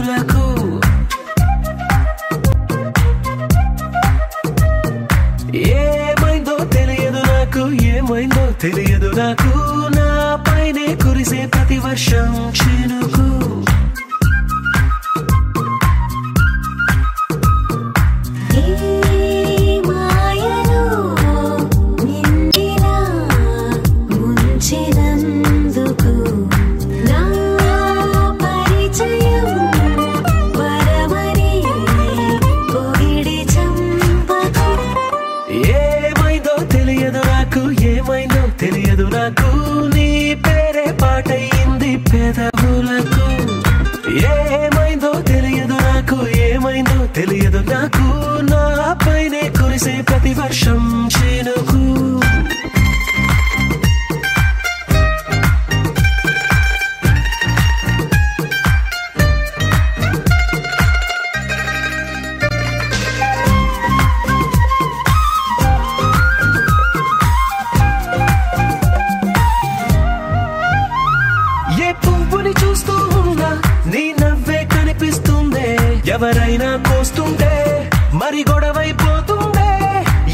పెదవులకు ఏమైందో తెలియదు నాకు, ఏమైందో తెలియదు నాకు, నా పైనే కురిసే ప్రతి వర్షం చినుకు. తెలియదు నాకు, నీ పేరే పాటయింది పెదవులకు. ఏమైందో తెలియదు నాకు, ఏమైందో తెలియదు నాకు, నా పైనే కురిసే ప్రతి వర్షం చినుకు. ఎవరైనా కోస్తుంటే మరి గొడవైపోతుందే,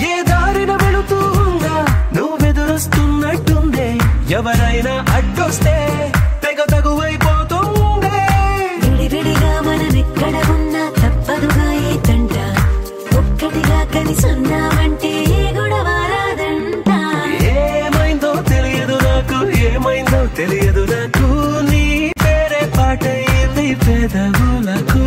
ఏ దారిన వెళుతుందా నువ్వెదురొస్తున్నట్టుందే, ఎవరైనా అడ్డొస్తే తెగ తగువైపోతుందే. విడివిడిగా మనమెక్కడ ఉన్నా తప్పదుగా ఏ తంట, ఒక్కటిగా కలిసి ఉన్నామంటే గొడవ రాదంట. ఏమైందో తెలియదు నాకు, ఏమైందో తెలియదు నాకు, నీ పేరే పాటయింది పెదవులకు.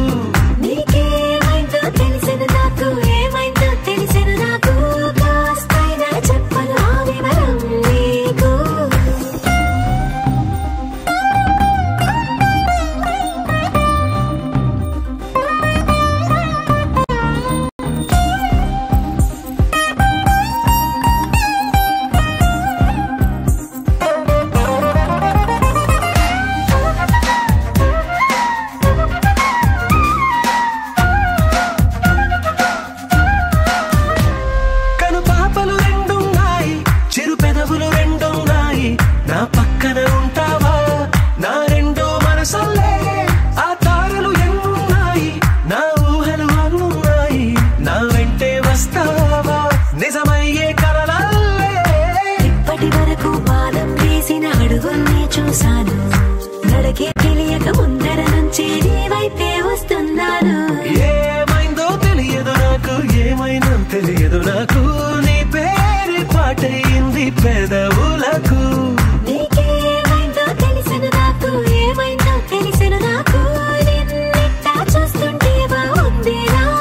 చూసాను నడకే తెలియక ముందర నుంచి నీ వైపే వస్తున్నాను. ఏమైందో తెలియదు నాకు, ఏమైందో తెలియదు నాకు, నీ పేరు పాటయింది పెదవులకు. నీకేమైందో తెలిసిన నాకు, ఏమైందో తెలిసిన నాకు, నిన్నెట్టా చూస్తుంటే బాగుంది నాకు.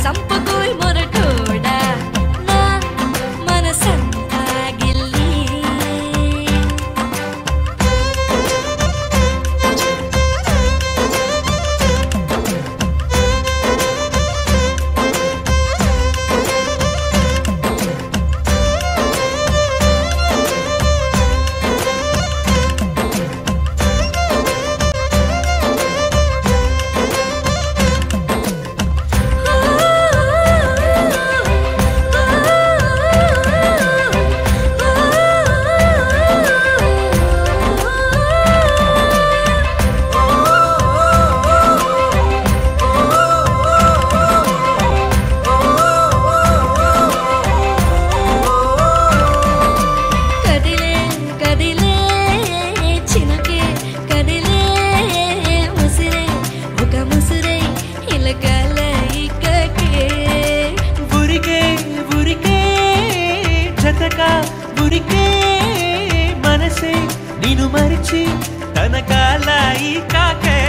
సంపకోయ్ మొరటోడా ఉరికే మనసే నిన్ను మరిచి తన కాలాయి కాకే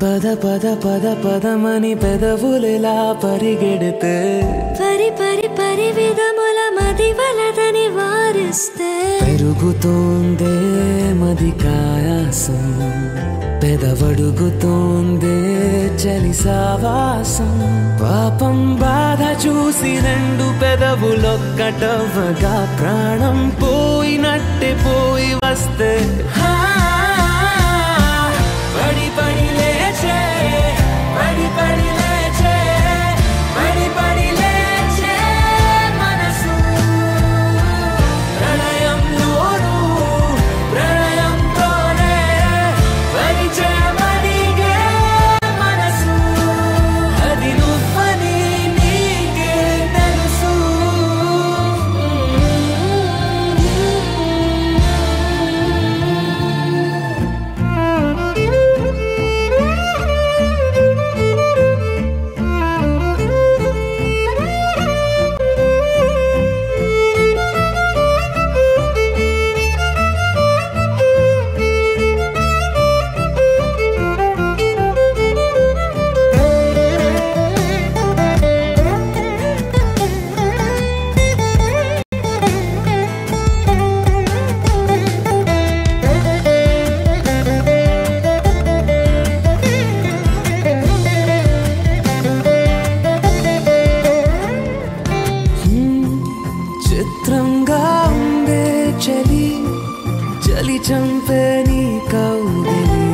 పద పద పద పదమని పెదవులెలా పరిగెడితే పరి పరి పరి విధముల మది వలదని వారిస్తే పెరుగుతోందే మది కాయాసం పెదవడుగుతోందే చలి సావాసం పాపం బాధ చూసి రెండు పెదవులొక్కటవ్వగా ప్రాణం పోయినట్టే పోయి వస్తే పడి పడి లేచే పడి పడి లేచే పడి పడి లేచే మనసు ప్రళయంలోను ప్రళయంతోనే పరిచయమడిగే మనసు అది నువ్వని నీకే తెలుసు చిత్రంగా ఉందే చలి చలి చంపే నీ కౌగిలి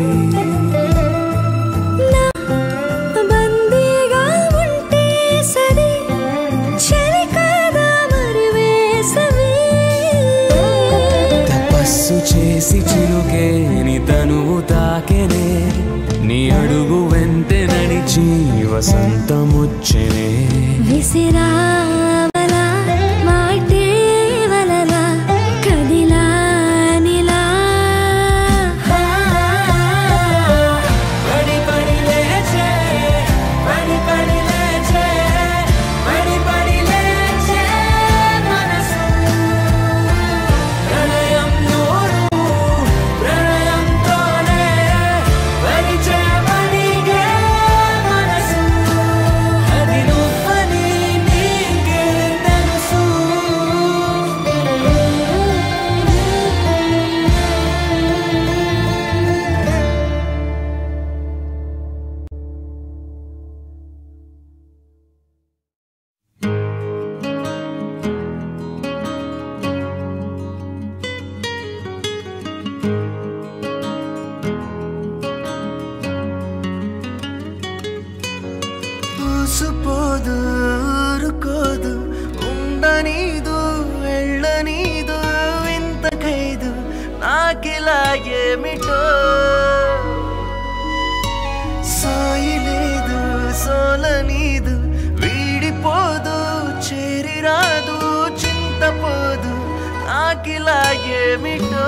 బందీగా ఉంటే సరి చలి కాదా మరి వేసవి తపస్సు చేసి చిలుకేని తనువు తాకెనే నీ అడుగు వెంటే నడిచి వసంతముచ్చెనే విసిరావలా మాటే వలలా కదిలా నిలా పడి పడి లేచే పడి పడి లేచే పడి పడి లేచే మనసు ప్రళయంలోను ప్రళయంతోనే పరిచయమడిగే మనసు అది నువ్వని నీకే ఊసుపోదు ఊరుకోదు ఉండనీదు వెళ్ళనీదు ఇంత ఖైదు నాకిలా ఏమిటో సాయిలేదు సోలనీదు వీడిపోదు చేరిరాదు చింతపోదు నాకిలా ఏమిటో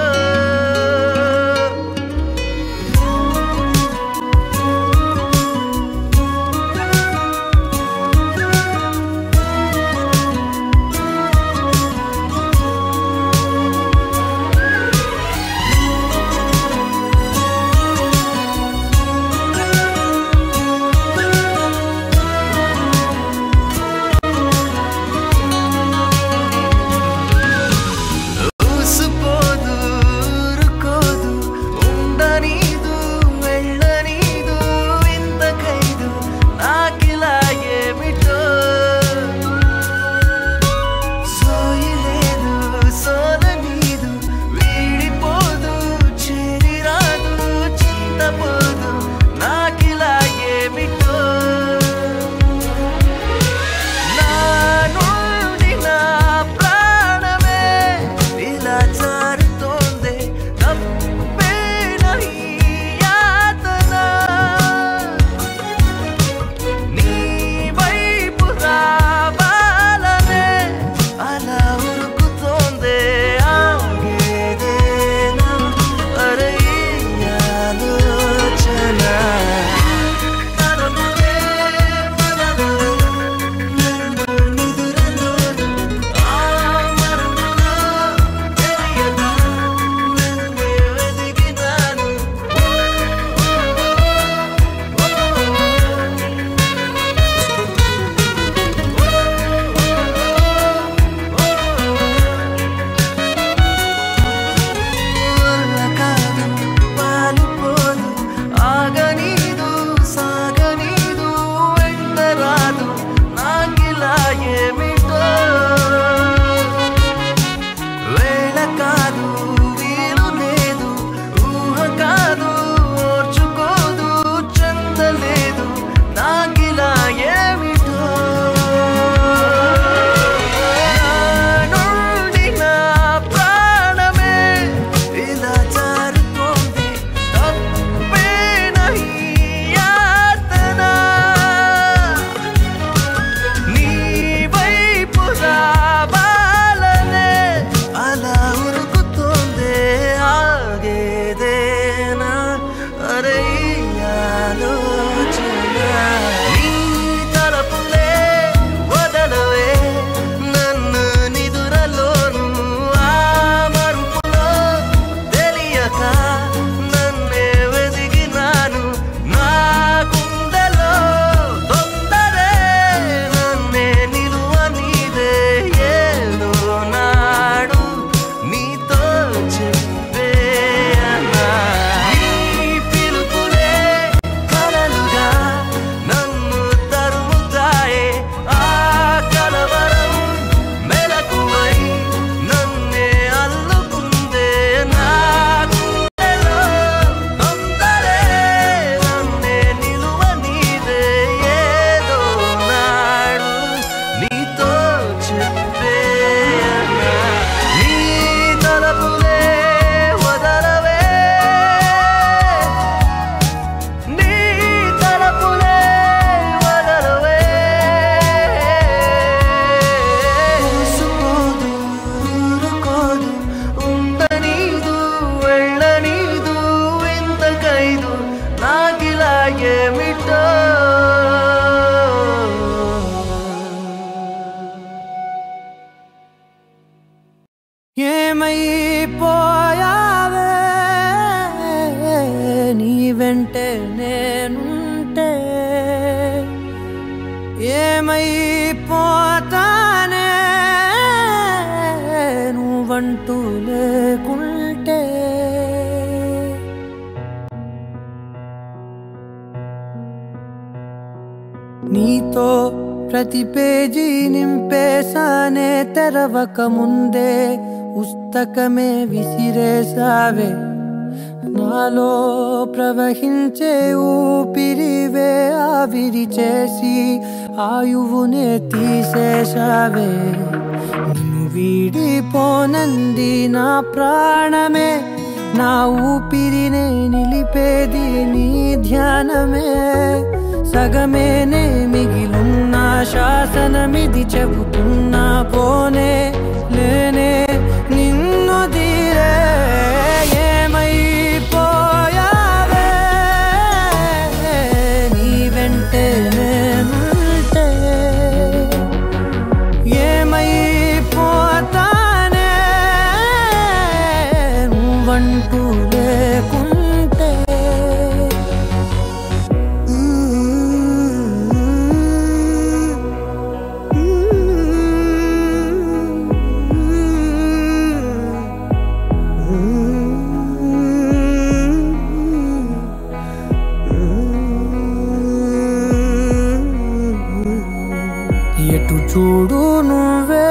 వెంటే నేనుంటే ఏమైపోతానే నువ్వంటూ లేకుంటే నీతో ప్రతి పేజీ నింపేసానే తెరవక ముందే పుస్తకమే విసిరేసావే నా నాలో ప్రవహించే ఊపిరివే ఆవిరి చేసి ఆయువునే తీసేశావే నిన్ను వీడిపోనంది నా ప్రాణమే నా ఊపిరినే నిలిపేది నీ ధ్యానమే సగమేనే మిగిలున్న శాసనమిది చెబుతున్నా పోనే లేనే నిన్ను తీరే ఏమైపోయావే నీ వెంటే నేనుంటే ఏమైపోతానే నువ్వంటూ లేకుంటే ఎటు చూడు నువ్వే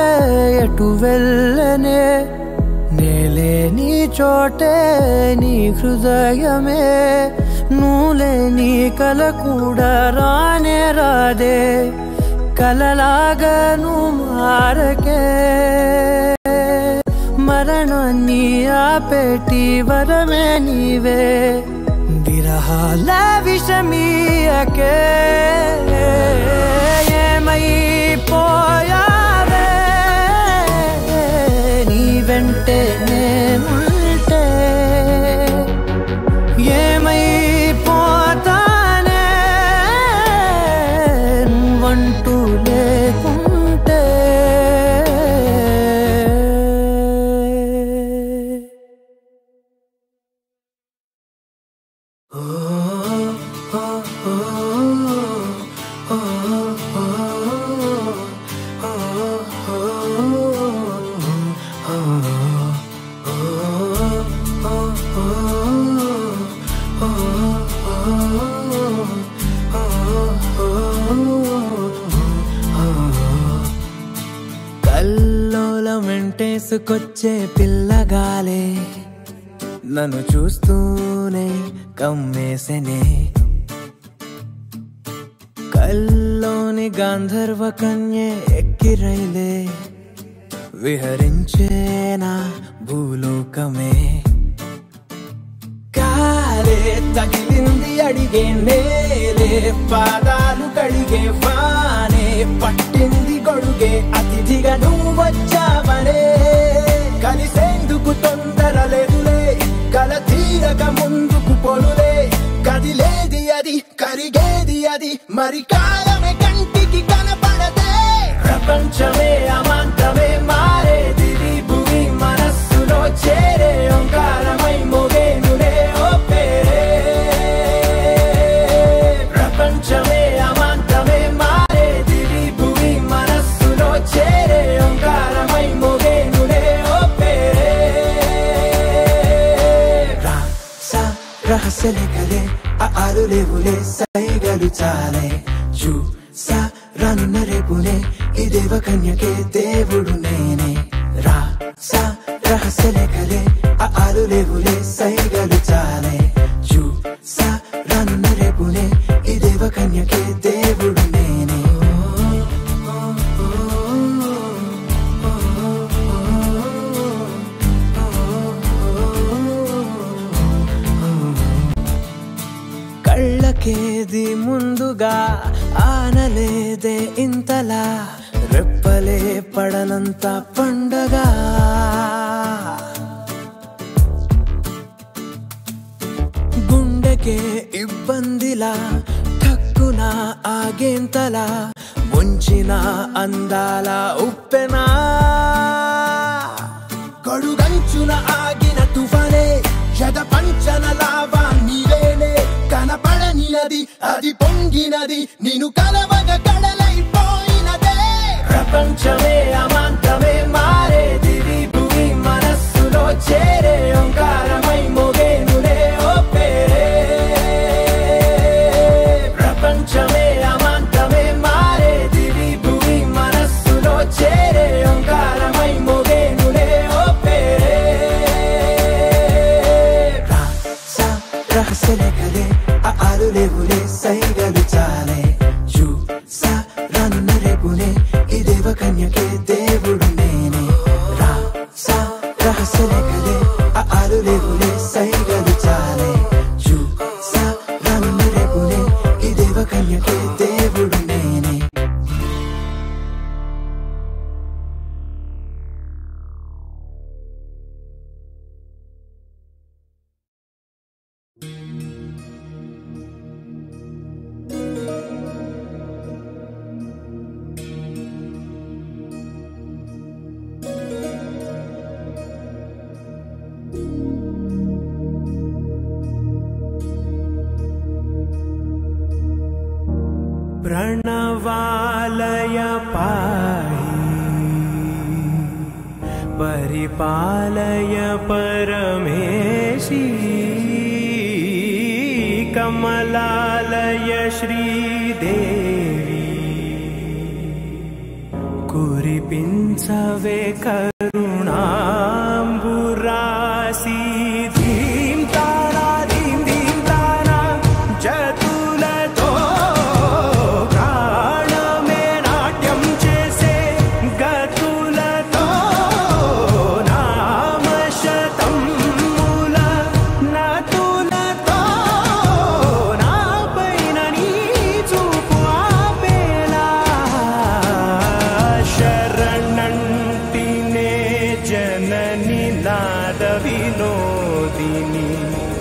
ఎటు వెళ్ళనే నేలే నీ చోటే నీ హృదయమే నువ్వులే నీ కల కూడా రానే రాదే కలలాగా నువ్వు మారకే మరణాన్ని ఆపేటి వరమే నీవే విరహాల విషమీయకే ఏమైపోయావే నీ వెంటే నేనుంటే ఏమైపోతానే నువ్వంటూ లేకుంటే కల్లోలం వెంటేసుకొచ్చే పిల్లగాలే నన్ను చూస్తూనే కమ్మేసనే కల్లోని గాంధర్వ కన్యే ఎక్కిరైలే విహరించేనా భూలోకమే కాలే తగిలింది అడిగే నేలే పాదాలు కడిగే వానే పట్టింది గొడుగే అతిథిగా నువ్వు వచ్చావనే కలిసేందుకు తొందర లేదులే కల తీరక ముందుకు పొలులే కదిలేది అది కరిగేది అది మరి కాలమే కంటికి కనపడదే ప్రపంచమే అమాంతమే మారేది భూమి మనస్సులో చేరే ఓంకారమై మోగేనులే ఓ పేరే ప్రపంచమే అమాంతమే మారేది భూమి మనస్సులో చేరే ఓంకారమై మోగేనులే ఓ పేరే రహస్యలే కలే ఆలు లేవులే సైగలు చాలే చూసా రానున్న రేపునే ఈ దేవ కన్యకే దేవుడు నేనే రాసా రహస్యలే కలే ఆలు లేవులే సైగలు చాలే చూసా రానున్న రేపునే ఈ దేవ కన్యకే దేవుడు నేనే కళ్ళకేది ముందుగా ఆనలేదే ఇంతలా రెప్పలే పడనంత పండగ గుండెకే ఇబ్బందిలా ఠక్కున ఆగేంతలా ముంచిన అందాల ఉప్పెనా కడుగంచున ఆగిన తుఫానే జగ పంచన లావా నీవేలే కనపడనినది అది పొంగినది నిన్ను కలవగ కడలైపోయినదే ప్రపంచమే అమాంతమే మారేది భూమి మనస్సులో చేరే ఓంకారమై మోగేనులే ఓ పేరే ప్రపంచమే అమాంతమే మారేది భూమి మనస్సులో చేరే ఓంకారమై మోగేనులే ఓ పేరే రానున్న రేపునే ఈ దేవ కన్యకే దేవుడు నేనే రాసా రహస్యలే కలే ఆలు లేవులే సైగలు చాలే చూసా రానున్న రేపునే ఈ దేవ కన్యకే దేవుడు నేనే प्रणवालय पाहि परिपालय परमेशी कमलालय श्रीदेवी कुरिपिंचवे करुणांबुरासी धीम तारा धीम धीम तारा जतुलतो विनोदिनी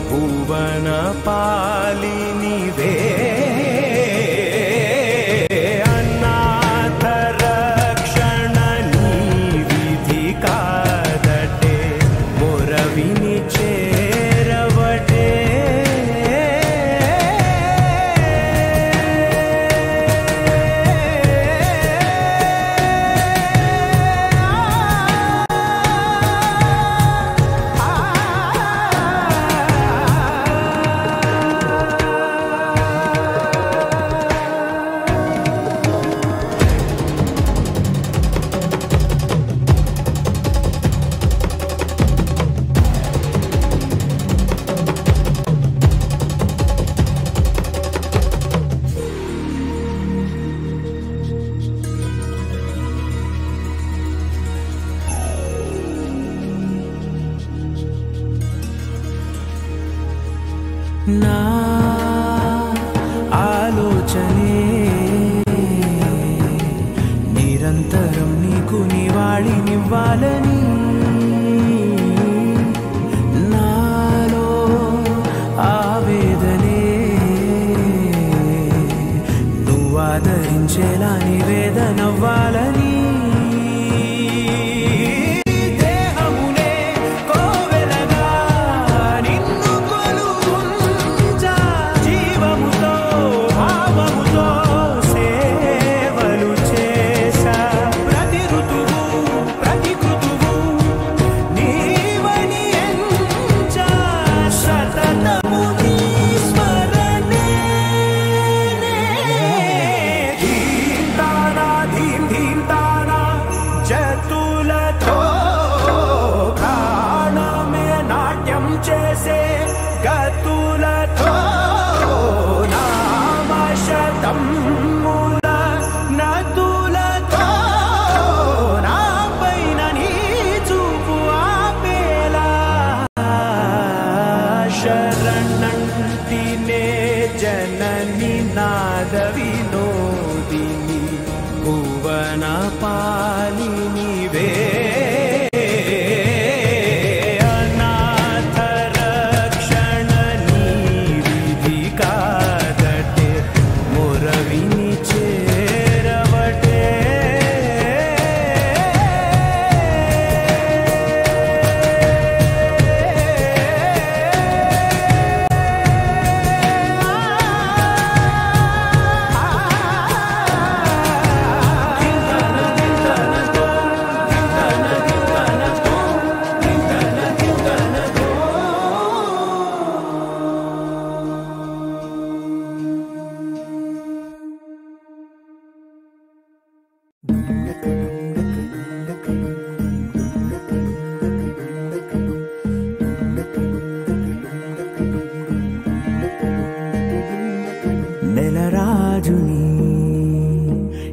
भुवन पालिनी वे अनाथ रक्षणनी विधि कादटे मोरविनी चेरवटे నా ఆలోచనే నిరంతరం నీకు నివాళినివ్వాలని నాలో ఆవేదనే నువ్వు ఆదరించేలా నివేదనవ్వాలని जननी नाद विनोदिनी भुवन पालिनी वे अनाथ रक्षणनी विधि कादटे मोरविनी चेरवटे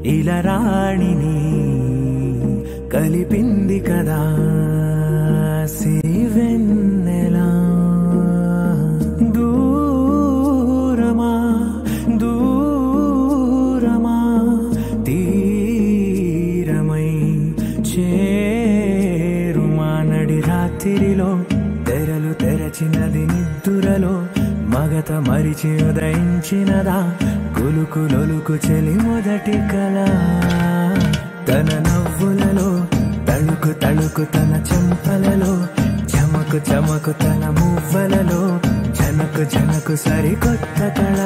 ఇలా రాణిని కలిపింది కదా సిరివెన్నెలా దూరమా దూరమా తీరమై చేరుమా నడి రాత్రిలో తెరలు తెరచినది నిద్దురలో మగత మరిచి ఉదయించినదా కులుకు లొలుకు చెలి మొదటి కళ తన నవ్వులలో తళుకు తళుకు తన చెంపలలో చమకు చమకు తన మువ్వలలో జనకు జనకు సరికొత్త కళ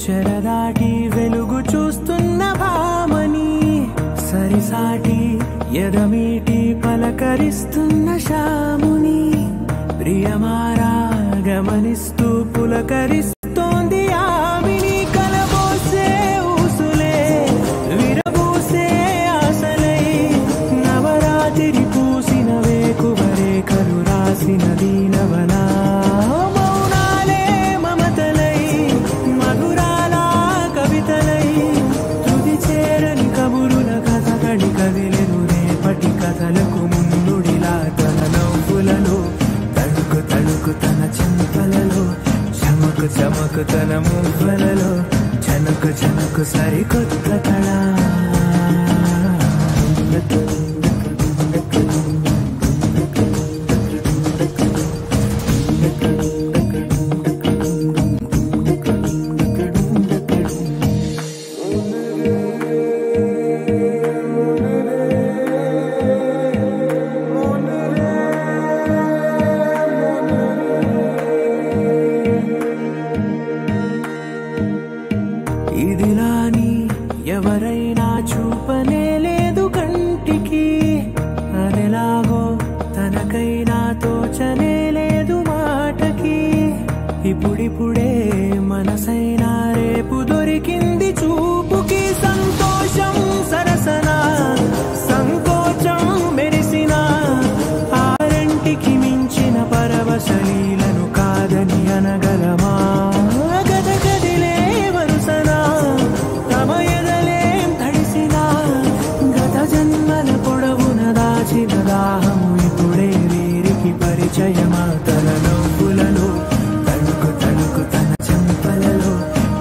చెరదాటి వెలుగు చూస్తున్న భామని సరిసాటి ఎదమీటి పలకరిస్తున్న శాముని ప్రియమారా గమనిస్తూ పులకరిస్తోంది ఆవిని కలబోసే ఊసులే విరబూసే ఆశలై నవరాత్రి పూసిన వేకువరే కలు రాసిన దీనవనా కథలకు ముందుడిలా తన నవ్వులలో తడుకు తడుకు తన చెంపలలో చమకు చమకు తన మువ్వలలో జనకు జనకు సరికొత్త కళ ఇదిలాని ఎవరైనా చూపనే లేదు కంటికి అదెలాగో తనకైనా తోచనే లేదు మాటకి ఇప్పుడిప్పుడే మనసైనా రేపు దొరికింది చూపుకి సంతోషం సరసన సంకోచం మెరిసిన ఆరంటికి మించిన పరవశలీలను కాదని అనగలమా దాహము ఇప్పుడే వీరికి పరిచయమా తన నవ్వులలో తణుకు తణుకు తన చెంపలలో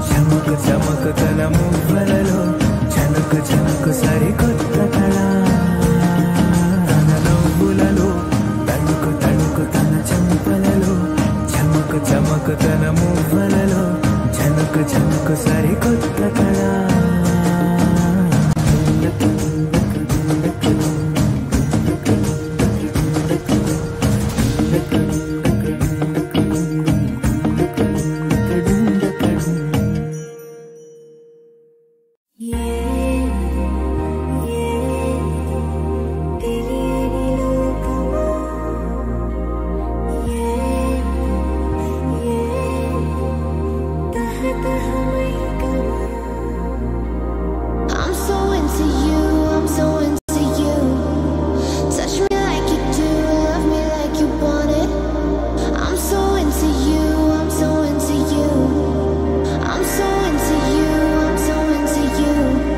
చమకు చమకు తన మువ్వలలో జనకు జనకు సరికొత్త కళ తన నవ్వులలో తణుకు తణుకు తన చెంపలలో చమకు చమకు తన మువ్వలలో జనకు జనకు సరికొత్త కళ I'm so into you.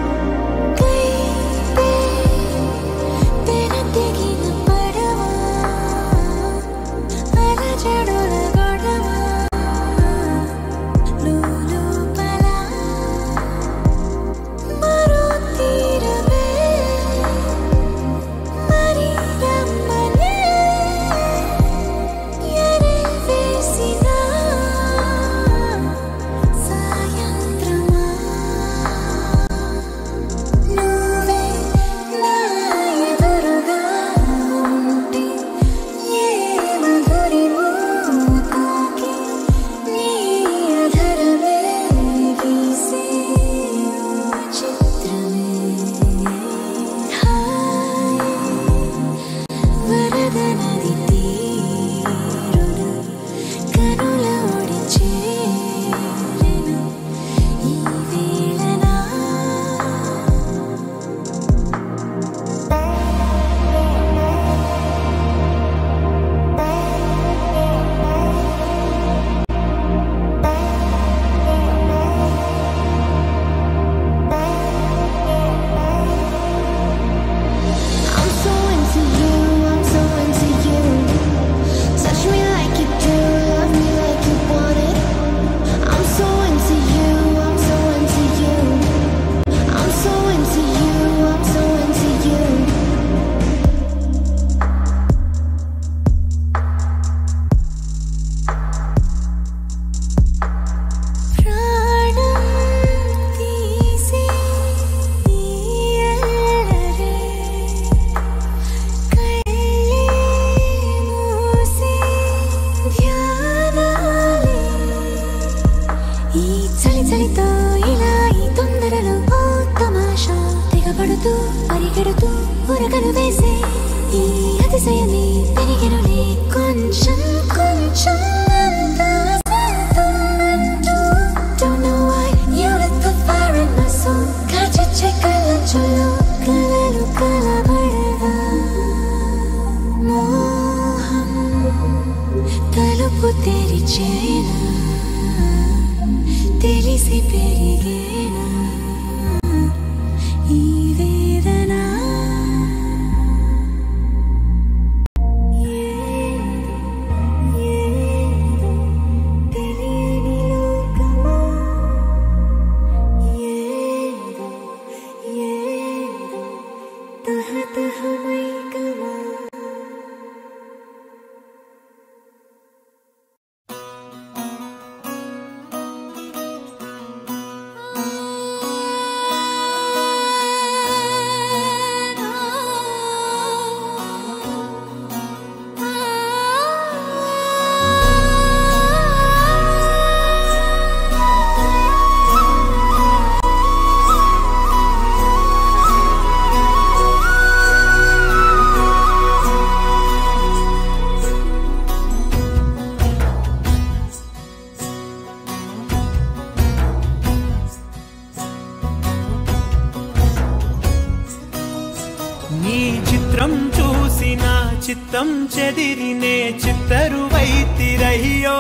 పరుగుతూ పరిగెడుతూ ఉరకలు వేసే ఈ అతిశయమే పెరిగెనులే కొంచెం కొంచెం అంతా శాతం అంటూ. Don't know why you lit the fire in my soul. కాచిచ్చే కళ్ళంచులో కలలు కలబడగా మోహం తలుపు తెరిచేనా తెలిసి పెరిగేనా ఈ వేదన. ఏదో తెలియని లోకమా ఏదో తహతహమైకమా. నీ చిత్రం చూసిన చిత్తం చెదిరినే చిత్తరువైతిరయ్యో.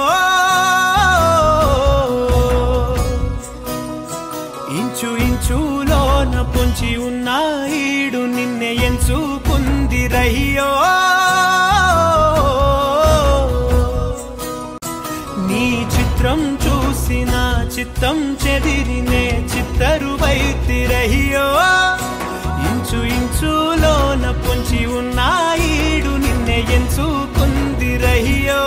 ఇంచు ఇంచులోన పొంచి ఉన్న ఈడు నిన్నే ఎంచుకుందిరయ్యో. నీ చిత్రం చూసిన చిత్తం చెదిరినే చిత్తరువైతిరయ్యో. ఇంచు ఇంచులోన పొంచి ఉన్న ఈడు నిన్నే ఎంచుకుందిరయ్యో.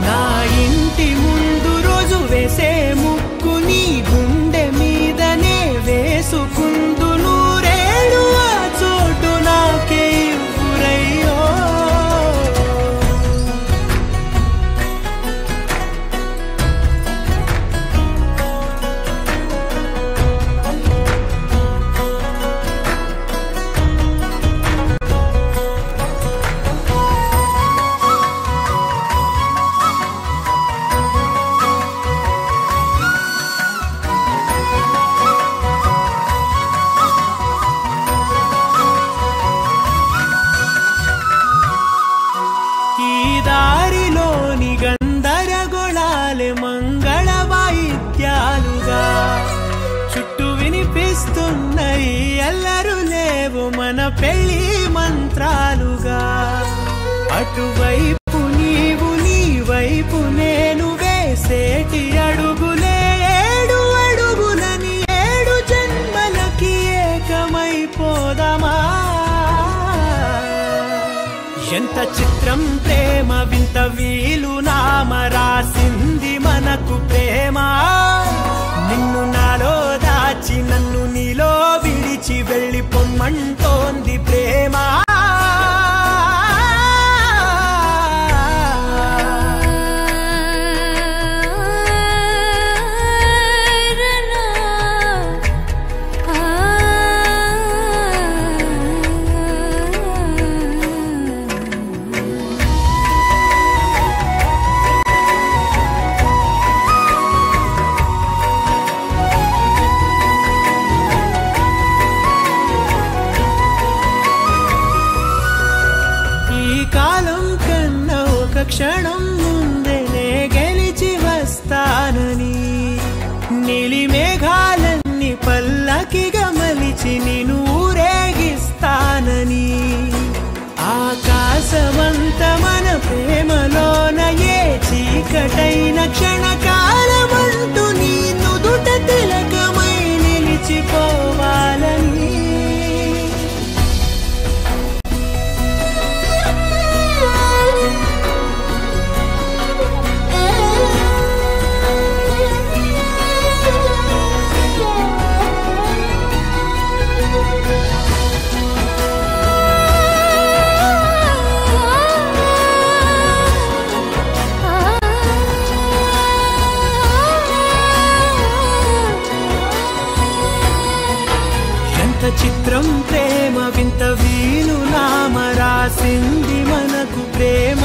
నా ఇంటి ముందు రోజు వేసే ముక్కు నీ గుండె మీదనే వేసుకుందు నూరేడు ఆ చోటు నాకే ఇవ్వురయ్యో. దారిలోని గందరగోళాలే మంగళ వాయిద్యాలుగా చుట్టూ వినిపిస్తున్నాయి. అల్లరు లేవు మన పెళ్లి మంత్రాలుగా. అటువైపు నీవు నీ వైపు నేను వేసేటి అడుగులే ఏడు అడుగులని ఏడు జన్మలకి ఏకమైపోదామా. ఎంత చిత్రం ప్రేమ వింత వీలు నామ రాసింది మనకు ప్రేమ. నిన్ను నాలో దాచి నన్ను నీలో విడిచి వెళ్ళిపోమ్మంటోంది ప్రేమ. క్షణం ముందేనే గెలిచి వస్తానని నీలి మేఘాలన్నీ పల్లకిగా మలిచి నిన్ను ఊరేగిస్తానని. ఆకాశమంత మన ప్రేమలోన ఏ చీకటైన క్షణకాలమంటూ నీ నుదుట తిలకమై నిలిచిపోవాలని. ఎంత చిత్రం ప్రేమ వింత వీణులామ రాసింది మనకు ప్రేమ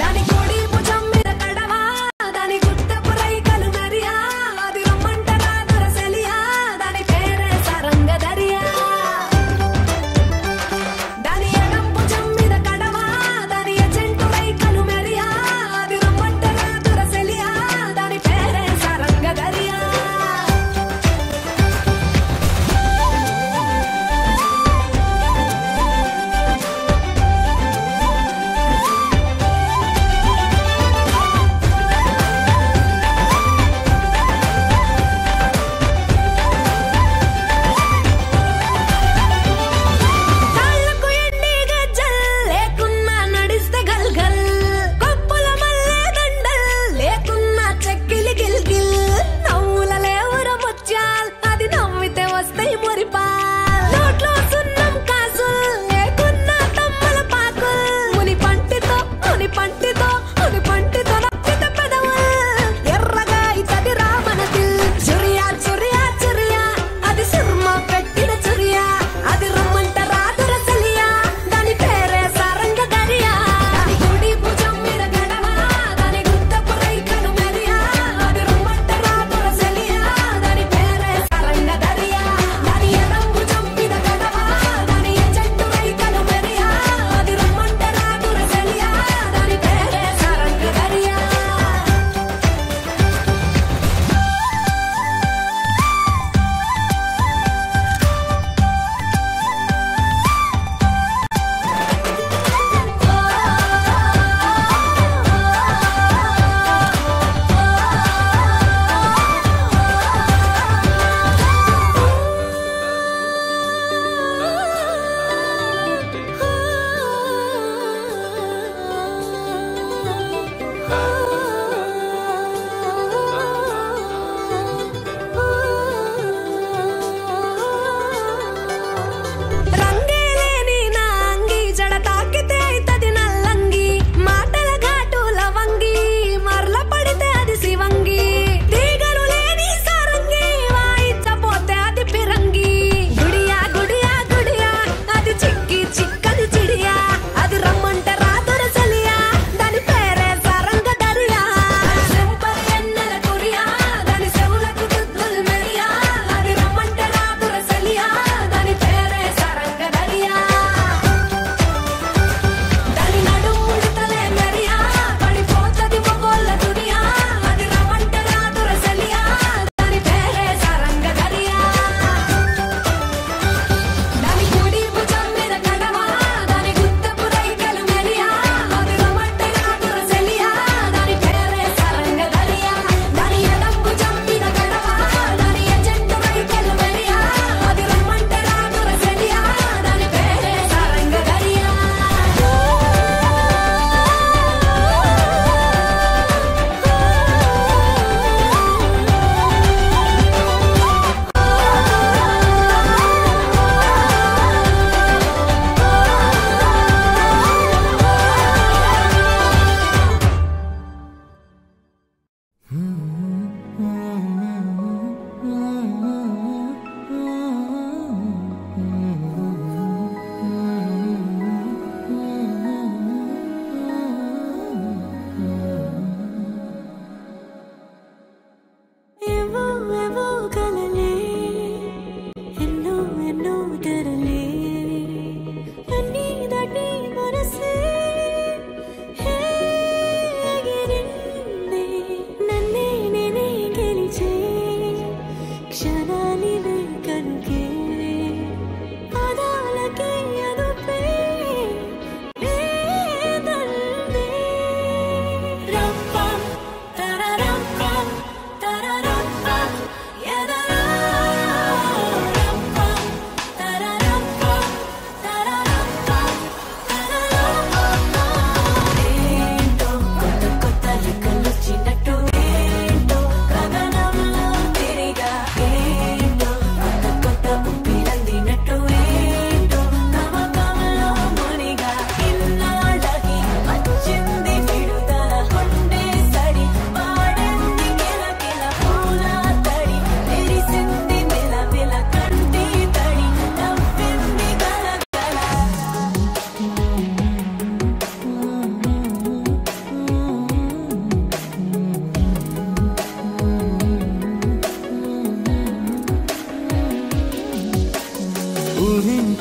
దాని కోడి భుజం మీద కడవా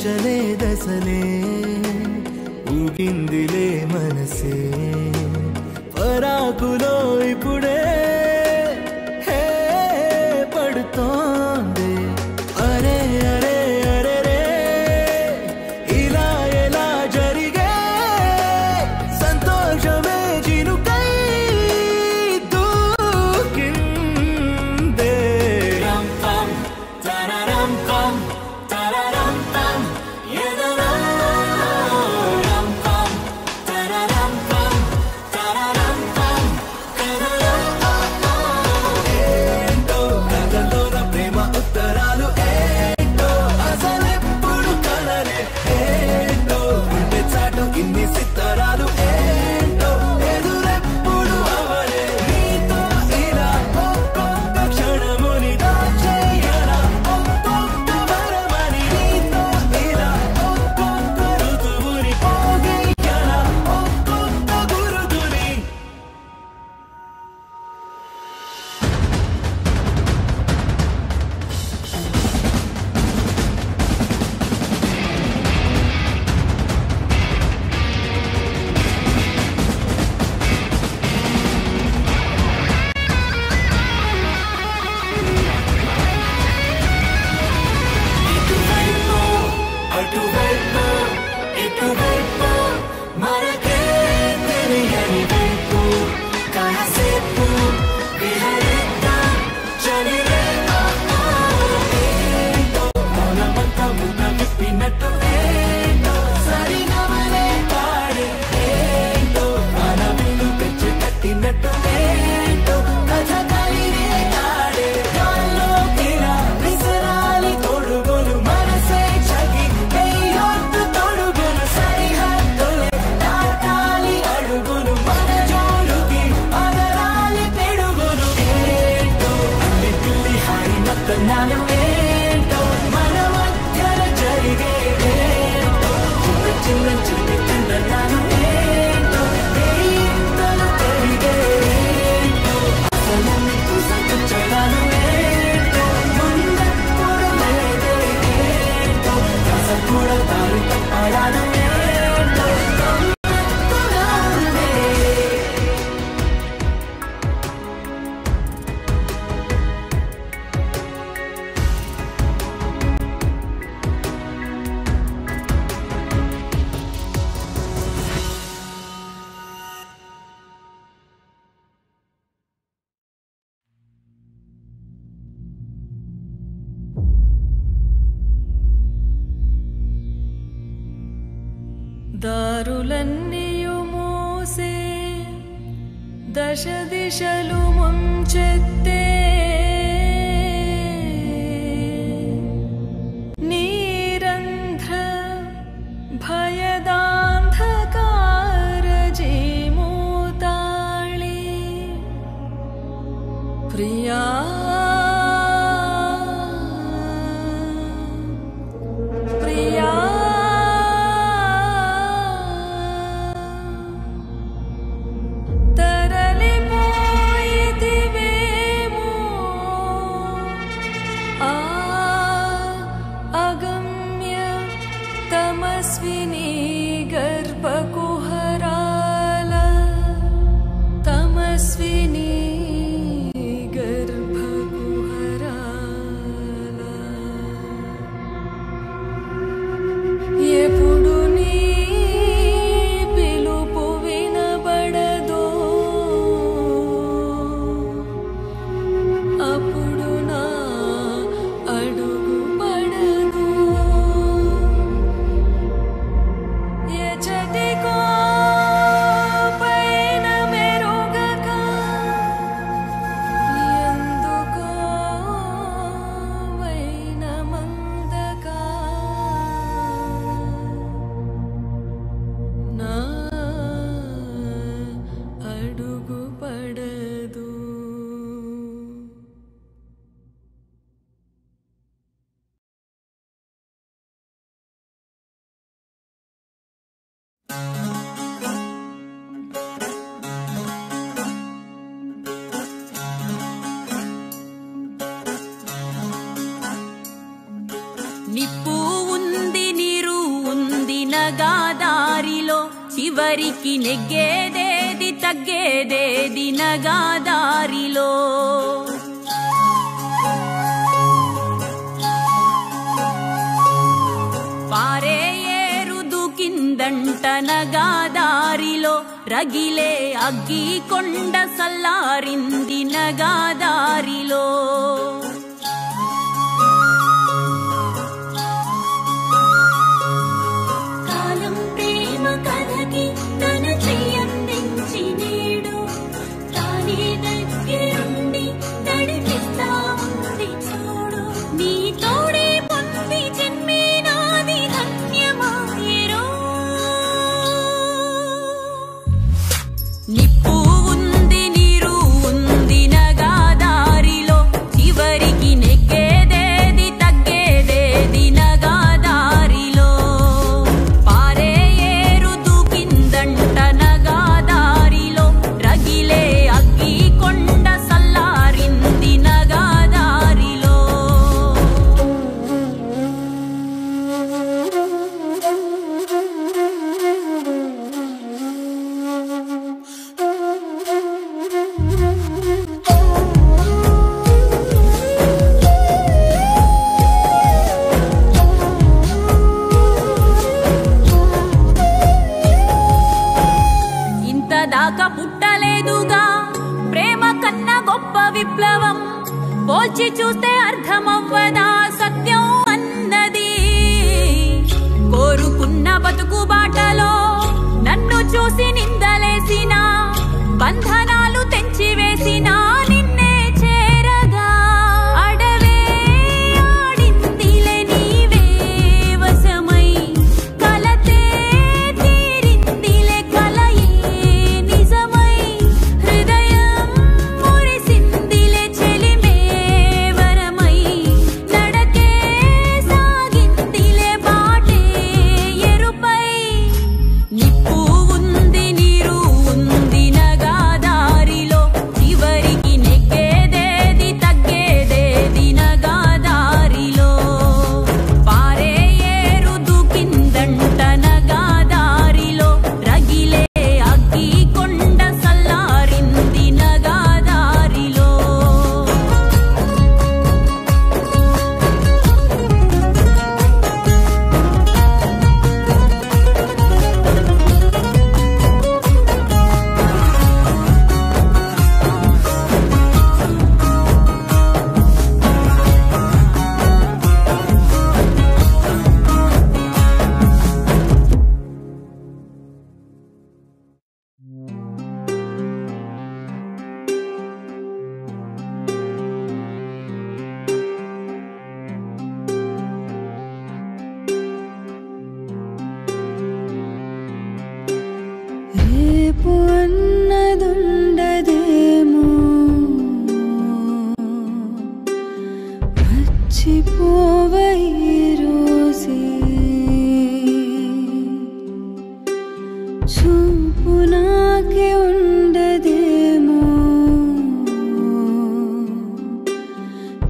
దశలే దశలే ఊగిందిలే మనసే పరాకులో ఇప్పుడే హే పడుతోంది అరే అరే అరే రే ఇలా ఎలా జరిగే సంతోషమే చినుకై దూకిందే రం పం తరరం పం తరరం పం ఎదరా రం పం తరరం పం తరరం పం కదరా ఏంటో కథలోన ప్రేమ ఉత్తరాలు ఏంటో అసలెప్పుడు కలలే ఏంటో గుండె చాటు ఇన్ని సిత్తరాలు ఏంటో ఎదురెప్పుడు అవలే నీతో ఇలా ఒక్కొక్క క్షణముని దాచేయరా ఒక్కొక్క వరమని నీతో ఇలా ఒక్కొక్క ఋతువుని పోగేయరా ఒక్కొక్క గురుతుని ఇటువైపు అటువైపు ఇటువైపు మనకే తెలియని వైపు కాసేపు విహరిద్దాం చలిరే ఏంటో మనమంతా మున్న విప్పినట్టు ఏంటో సరిగమలే పాడే ఏంటో మన విల్లు తెచ్చి కట్టినట్టు ఏంటో కథ కలిగే ఆడే గాల్లోకిలా విసరాలి తొడుగులు మనసే చగి వెయ్యొద్దు తొడుగులు సరిహద్దులే దాటాలి అడుగులు మన జోలుకి అదరాలి పిడుగులు ఏంటో అల్లి పిల్లి హాయినత్తనాలు ఏంటో మన మధ్యన జరిగే ఏంటో చిన్న చిన్న చిన్న చిన్ననాలు ఏంటో ఇంతలు పెరిగే ఏంటో అసలు సంతోషాలు ఏంటో ముందెప్పుడు లేదే ఏంటో అసలు కూడా తారు తప్పడాలు ఏంటో గమ్మత్తుగానే దారులన్నీయు మోసే దశ దిశలు ముంచెత్తే నీరంధ్ర భయదాంధకార జీమూతాళి ప్రియా ప్రియా తరలిపోయితివేమో ఆ అగమ్య తమస్విని గర్భకుహరాల తమస్విని గర్భకుహరాల ఎప్పుడు నీ పిలుపు వినబడదో అప్పుడు నా అడుగు పడదు నగాదారిలో చివరికి నెగ్గేదేది తగ్గేదేది నగాదారిలో పారే ఏరు దూకిందంట నగాదారిలో రగిలే అగ్గి కొండ సల్లారింది నగాదారిలో కాలం ప్రేమ కథకి తన చెయ్యందించి నేడు తానే దగ్గరుండి నడిపిస్తా ఉంది చూడు నీ తోడే పొంది జన్మే నాది ధన్యమాయరో నిప్పు ఉంది నీరు ఉంది నగాదారిలో చివరికి నెగ్గేదేది తగ్గేదేది నగాదారిలో పారే ఏరు దూకిందంట నగాదారిలో రగిలే అగ్గి కొండ సల్లారింది నగాదారిలో ఇంత దాకా పుట్టలేదుగా ప్రేమ కన్నా గొప్ప విప్లవం పోల్చి చూస్తే అర్థమవ్వదా సత్యం అన్నది కోరుకున్న బతుకు బాటలో నన్ను చూసి నిందలేసిన బంధనాలు తెంచివేసిన నిన్నే చేరగా అడవే ఆడిందిలే నీవే వశమై కలతే తీరిందిలే కలయే నిజమై హృదయం మురిసిందిలే చెలిమే వరమై నడకే సాగిందిలే బాటే ఎరుపై నిప్పు ఉంది నీరు ఉంది నగాదారిలో చివరికి నెగ్గేదేది తగ్గేదేది నగాదారిలో పారే ఏరు దూకిందంట నగాదారిలో రగిలే అగ్గి కొండ సల్లారింది నగాదారిలో రేపు అన్నదుండదేమో మర్చిపోవ ఈ రోజే చూపు నాకే ఉండదేమో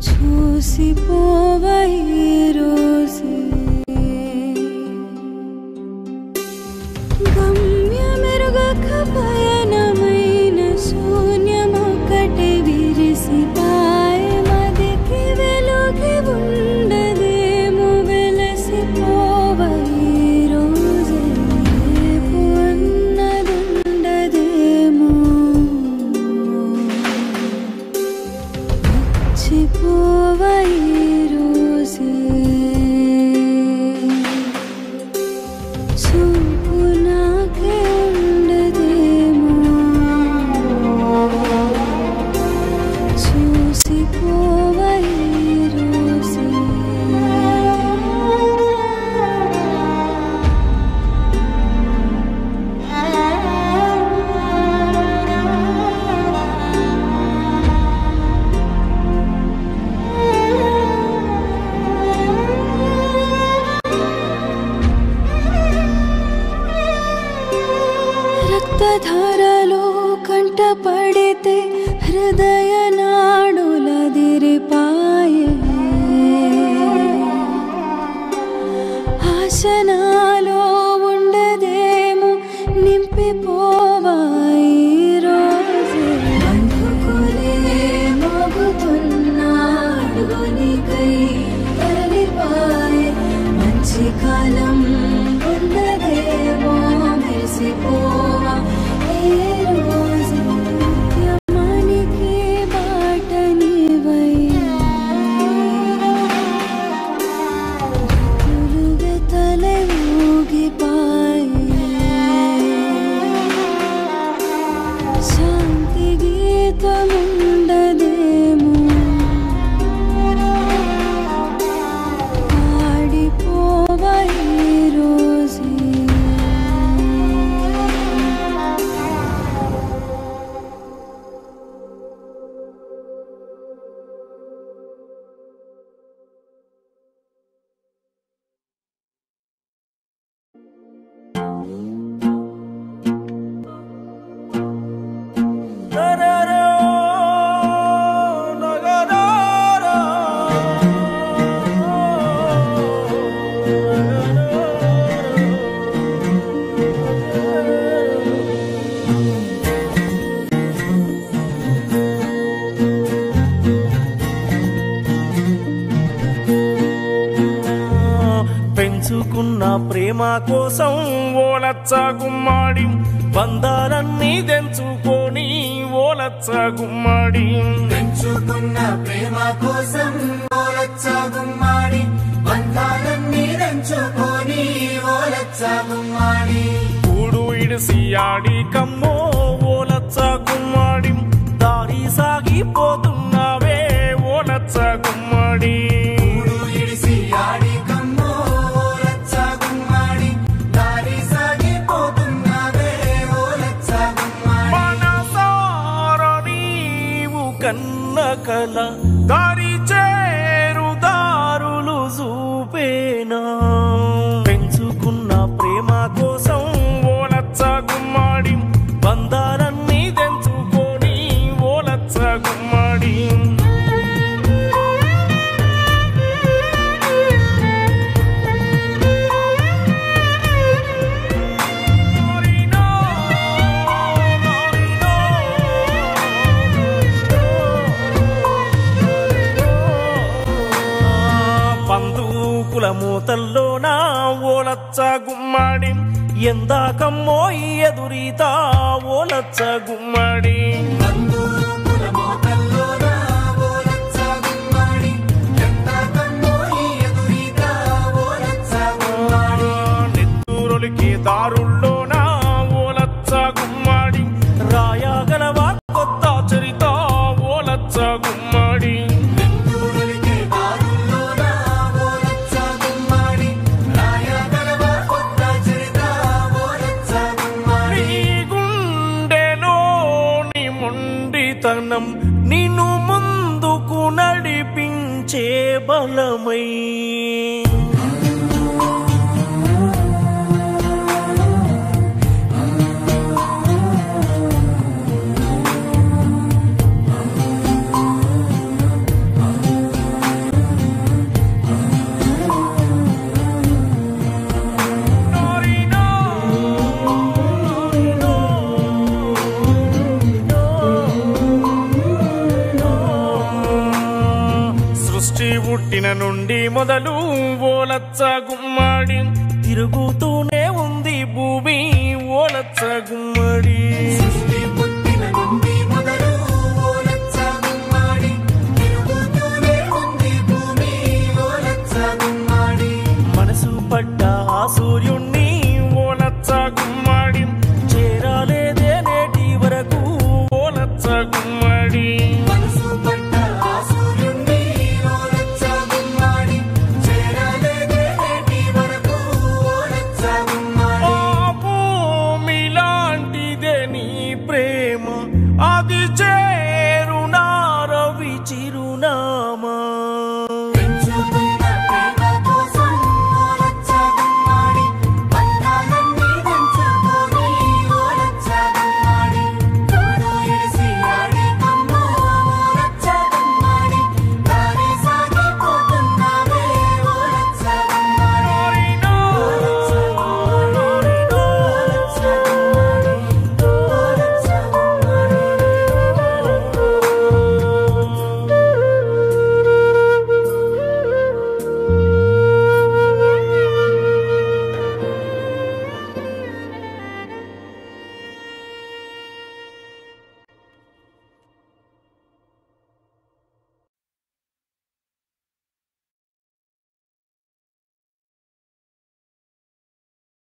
చూసిపోవ ఈ రోజే గమ్యమెరుగక పయనమైన శూన్యమొక్కటి విరిసిపాయే మదికి వెలుగి ఉండదేమో వెలసిపోవ ఈ రోజే రేపు అన్నదుండదేమో మర్చిపోవ ఈ రోజే చూపు నాకే ఉండదేమో చూసిపోవ ఈ రోజే రక్తధారలో కంట పడితే హృదయ నాడులదిరిపాయే ఆశనాలో వెళ్ళిపోవాయి రోజు అందుకులే మోగుతున్నా అడుగునికై తరలిపాయే మంచి కాలం ఉన్నదేమో మెరిసిపోవా ఏ రోజు యమానికి బాటనివై తలే ఊగిపాయే శాంతి గీతముండదేమో ఆడిపోవా ఈ రోజే పెంచుకున్న ప్రేమ కోసం ఓలచ్చ గుమ్మాడి బంధాలన్నీ తెంచుకొని ఓలచ్చ గుమ్మాడి పెంచుకున్న ప్రేమ కోసం ఓలచ్చ గుమ్మాడి బంధాలన్నీ తెంచుకొని ఓలచ్చ గుమ్మాడి కూడు ఇడిసి ఆడి కమ్మో ఓలచ్చ గుమ్మాడి దారి సాగిపోతున్నావే ఓలచ్చ గుమ్మాడి కూడు ఇడిసి ఆడి కమ్మో ఓలచ్చ గుమ్మాడి దారి సాగిపోతున్నావే ఓలచ్చ గుమ్మాడి మనసార నీవు కన్న కల దారి చేరు దారులు చూపేనా పెంచుకున్న ప్రేమ కోసం ఓలచ్చ గుమ్మాడి బంధాలన్నీ తెంచుకొని ఓలచ్చ గుమ్మాడి బంధుకుల మూతల్లోనా ఓలచ్చ గుమ్మాడి ఎందాకమ్మో ఎదురీత ఓలచ్చ గుమ్మాడి బంధువుల మోతల్లోన ఓలచ్చ గుమ్మాడి ఎందాకమ్మో ఎదురీత ఓలచ్చ గుమ్మాడి నెత్తూరులకి దారుల్లోనా ఓలచ్చ గుమ్మాడి రాయగలవా కొత్త చరిత ఓలచ్చ గుమ్మాడి నెత్తూరులకి దారుల్లోన ఓలచ్చ గుమ్మాడి రాయగలవా కొత్త చరిత ఓలచ్చ గుమ్మాడి నీ గుండెలోని మొండితనం నిన్ను ముందుకు నడిపించే బలమై సృష్టి పుట్టిన నుండి మొదలు ఓలచ్చ గుమ్మాడి తిరుగుతూనే